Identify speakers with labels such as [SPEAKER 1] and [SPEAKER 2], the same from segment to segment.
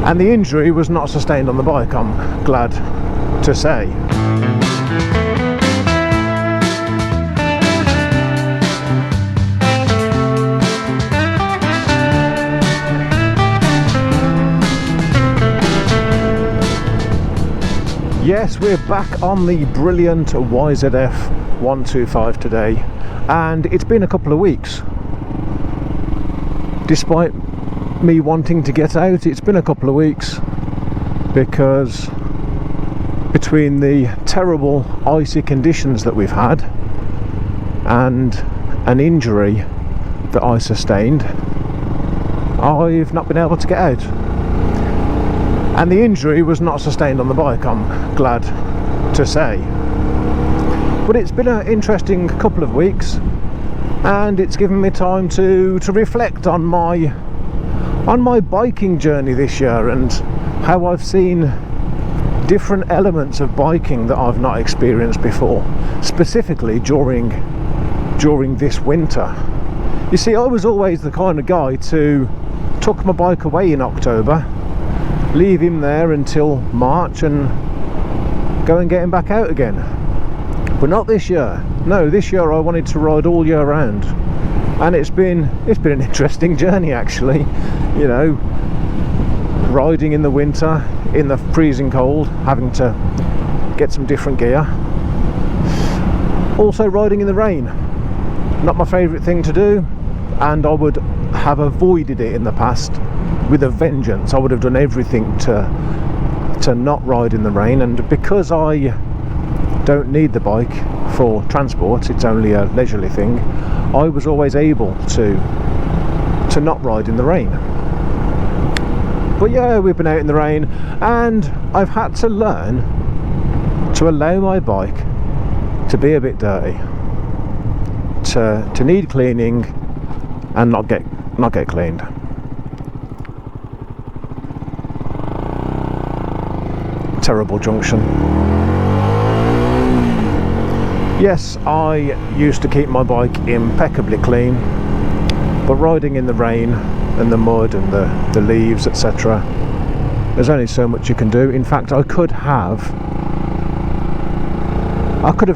[SPEAKER 1] and the injury was not sustained on the bike, I'm glad to say. Yes, we're back on the brilliant YZF 125 today, and it's been a couple of weeks. Despite me wanting to get out, it's been a couple of weeks, because between the terrible icy conditions that we've had and an injury that I sustained, I've not been able to get out. And the injury was not sustained on the bike, I'm glad to say. But it's been an interesting couple of weeks, and it's given me time to reflect on my biking journey this year, and how I've seen different elements of biking that I've not experienced before, specifically during this winter. You see, I was always the kind of guy to tuck my bike away in October, leave him there until March, and go and get him back out again. But not this year. No, this year I wanted to ride all year round, and it's been an interesting journey actually. You know, riding in the winter in the freezing cold, having to get some different gear. Also riding in the rain, not my favourite thing to do, and I would have avoided it in the past with a vengeance. I would have done everything to not ride in the rain, and because I don't need the bike for transport, it's only a leisurely thing, I was always able to not ride in the rain. But yeah, we've been out in the rain, and I've had to learn to allow my bike to be a bit dirty, to need cleaning and not get cleaned. Terrible junction. Yes, I used to keep my bike impeccably clean, but riding in the rain and the mud and the leaves, etc., there's only so much you can do. In fact, I could have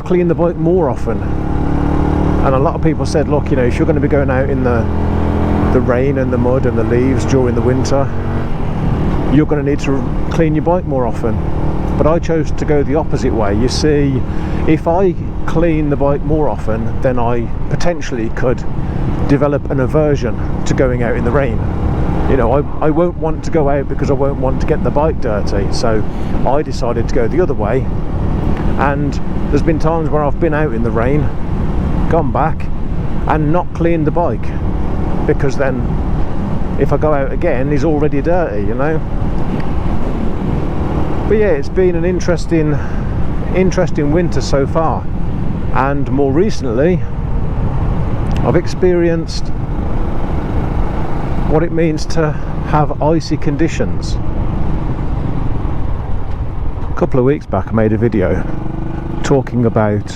[SPEAKER 1] cleaned the bike more often. And a lot of people said, look, you know, if you're going to be going out in the rain and the mud and the leaves during the winter, you're going to need to clean your bike more often. But I chose to go the opposite way. You see, if I clean the bike more often, then I potentially could develop an aversion to going out in the rain. You know, I won't want to go out because I won't want to get the bike dirty. So I decided to go the other way, and there's been times where I've been out in the rain, gone back and not cleaned the bike, because then if I go out again, it's already dirty, you know. But yeah, it's been an interesting winter so far, and more recently I've experienced what it means to have icy conditions. A couple of weeks back I made a video talking about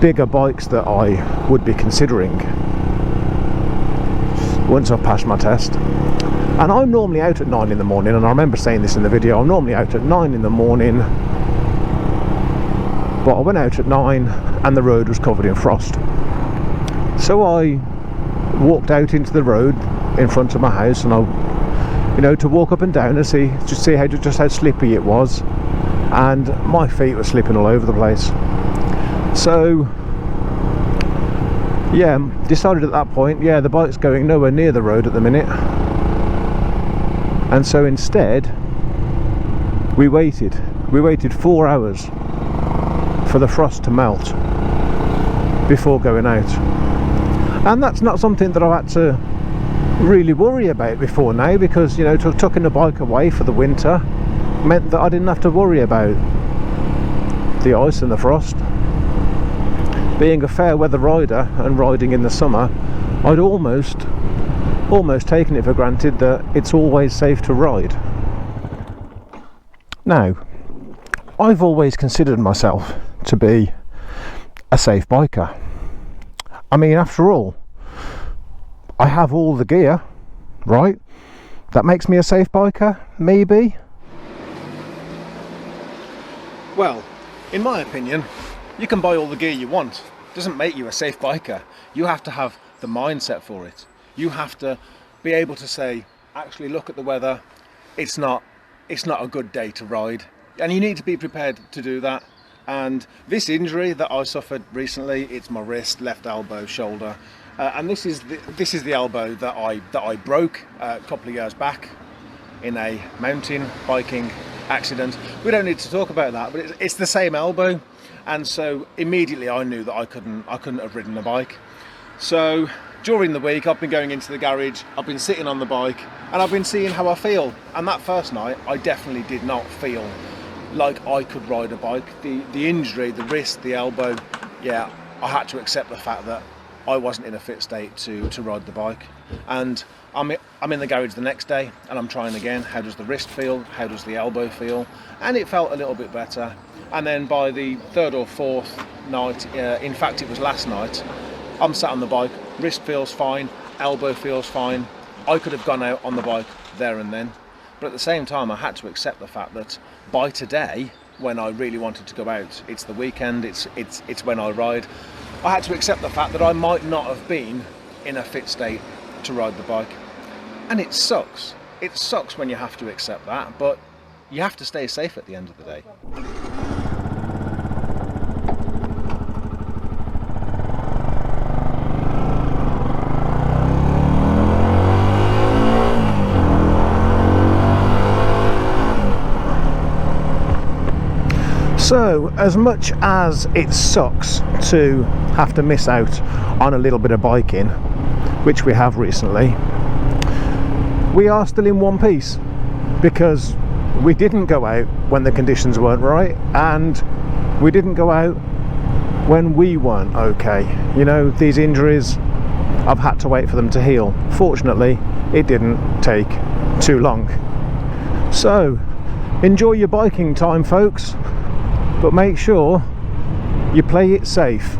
[SPEAKER 1] bigger bikes that I would be considering once I've passed my test. And I'm normally out at 9 in the morning, and I remember saying this in the video, I'm normally out at 9 in the morning, but I went out at 9 and the road was covered in frost. So I walked out into the road in front of my house, and I, you know, to walk up and down and see how slippy it was, and my feet were slipping all over the place. So yeah, decided at that point, yeah, the bike's going nowhere near the road at the minute. And so instead we waited 4 hours for the frost to melt before going out. And that's not something that I've had to really worry about before now, because, you know, tucking the bike away for the winter meant that I didn't have to worry about the ice and the frost. Being a fair weather rider and riding in the summer, I'd almost taken it for granted that it's always safe to ride. Now, I've always considered myself to be a safe biker. I mean, after all, I have all the gear, right? That makes me a safe biker, maybe? Well, in my opinion, you can buy all the gear you want. It doesn't make you a safe biker. You have to have the mindset for it. You have to be able to say, actually look at the weather, it's not a good day to ride. And you need to be prepared to do that. And this injury that I suffered recently, it's my wrist, left elbow, shoulder. And this is the elbow that I broke a couple of years back in a mountain biking accident. We don't need to talk about that, but it's the same elbow, and so immediately I knew that I couldn't have ridden a bike. So during the week I've been going into the garage, I've been sitting on the bike, and I've been seeing how I feel. And that first night I definitely did not feel like I could ride a bike. The injury, the wrist, the elbow, yeah, I had to accept the fact that I wasn't in a fit state to ride the bike. And I'm in the garage the next day and I'm trying again. How does the wrist feel? How does the elbow feel? And it felt a little bit better. And then by the third or fourth night, in fact it was last night, I'm sat on the bike, wrist feels fine, elbow feels fine. I could have gone out on the bike there and then, but at the same time I had to accept the fact that by today, when I really wanted to go out, it's the weekend, it's when I ride, I had to accept the fact that I might not have been in a fit state to ride the bike. And it sucks. It sucks when you have to accept that, but you have to stay safe at the end of the day. So, as much as it sucks to have to miss out on a little bit of biking, which we have recently, we are still in one piece, because we didn't go out when the conditions weren't right, and we didn't go out when we weren't okay. You know, these injuries, I've had to wait for them to heal. Fortunately, it didn't take too long. So, enjoy your biking time, folks. But make sure you play it safe.